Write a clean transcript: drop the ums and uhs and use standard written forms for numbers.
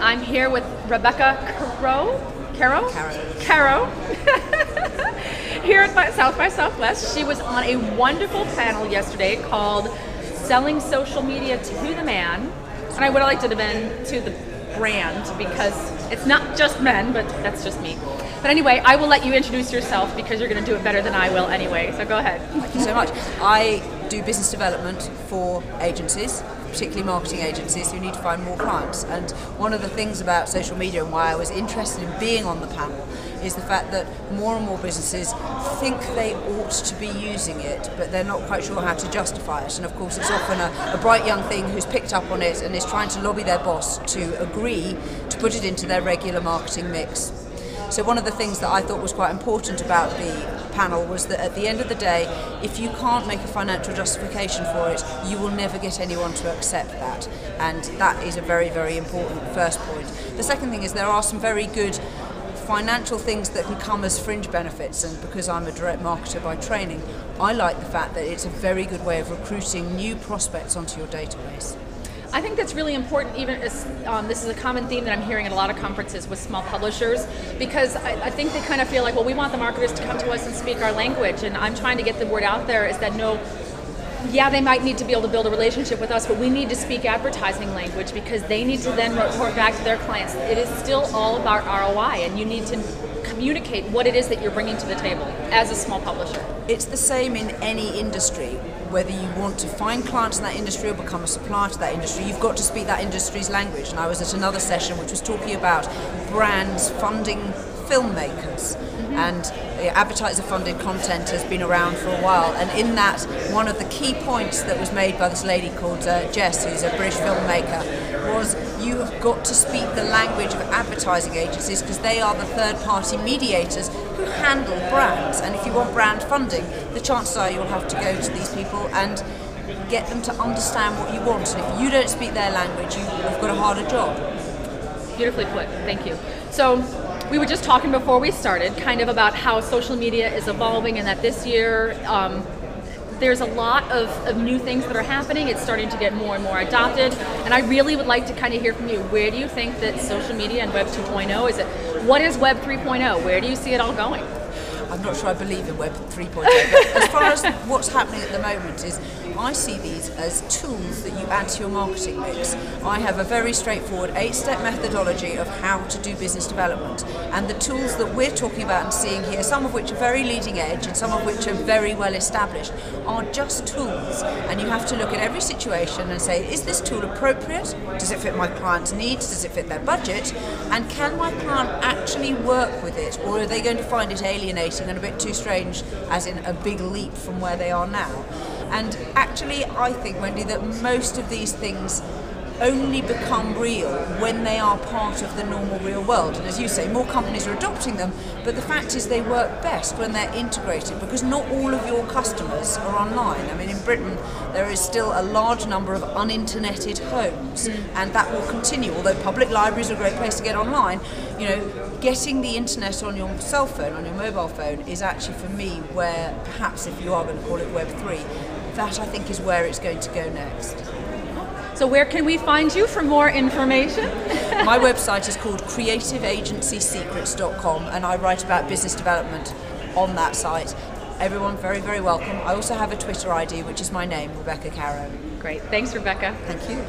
I'm here with Rebecca Caroe? Here at South by Southwest. She was on a wonderful panel yesterday called Selling Social Media to the Man. And I would have liked it to have been to the brand because it's not just men, but that's just me. But anyway, I will let you introduce yourself because you're going to do it better than I will anyway, so go ahead. Thank you so much. I do business development for agencies, particularly marketing agencies who need to find more clients. And one of the things about social media and why I was interested in being on the panel is the fact that more and more businesses think they ought to be using it, but they're not quite sure how to justify it. And of course it's often a bright young thing who's picked up on it and is trying to lobby their boss to agree to put it into their regular marketing mix. So one of the things that I thought was quite important about the panel was that at the end of the day, if you can't make a financial justification for it, you will never get anyone to accept that. And that is a very, very important first point. The second thing is there are some very good financial things that can come as fringe benefits, and because I'm a direct marketer by training, I like the fact that it's a very good way of recruiting new prospects onto your database. I think that's really important, even as this is a common theme that I'm hearing at a lot of conferences with small publishers, because I think they kind of feel like, well, we want the marketers to come to us and speak our language, and I'm trying to get the word out there is that no, yeah, they might need to be able to build a relationship with us, but we need to speak advertising language because they need to then report back to their clients. It is still all about ROI, and you need to communicate what it is that you're bringing to the table as a small publisher. It's the same in any industry. Whether you want to find clients in that industry or become a supplier to that industry, you've got to speak that industry's language. And I was at another session which was talking about brands funding filmmakers. And advertiser-funded content has been around for a while, and in that, one of the key points that was made by this lady called Jess, who's a British filmmaker, was you have got to speak the language of advertising agencies because they are the third-party mediators who handle brands, and if you want brand funding, the chances are you'll have to go to these people and get them to understand what you want, and if you don't speak their language, you've got a harder job. Beautifully put, thank you. So, we were just talking before we started kind of about how social media is evolving and that this year there's a lot of new things that are happening. It's starting to get more and more adopted, and I really would like to kind of hear from you. Where do you think that social media and Web 2.0 is it? What is Web 3.0? Where do you see it all going? I'm not sure I believe in Web 3.0, but as far as what's happening at the moment is I see these as tools that you add to your marketing mix. I have a very straightforward 8-step methodology of how to do business development, and the tools that we're talking about and seeing here, some of which are very leading edge and some of which are very well established, are just tools, and you have to look at every situation and say, is this tool appropriate? Does it fit my client's needs? Does it fit their budget? And can my client actually work with it, or are they going to find it alienating and a bit too strange, as in a big leap from where they are now? And actually, I think, Wendy, that most of these things only become real when they are part of the normal real world. And as you say, more companies are adopting them, but the fact is they work best when they're integrated, because not all of your customers are online. I mean, in Britain, there is still a large number of uninterneted homes, and that will continue. Although public libraries are a great place to get online, you know, getting the internet on your cell phone, on your mobile phone, is actually, for me, where perhaps, if you are going to call it Web 3, that I think is where it's going to go next. So where can we find you for more information? My website is called creativeagencysecrets.com, and I write about business development on that site. Everyone very, very welcome. I also have a Twitter ID, which is my name, Rebecca Caroe. Great. Thanks, Rebecca. Thank you.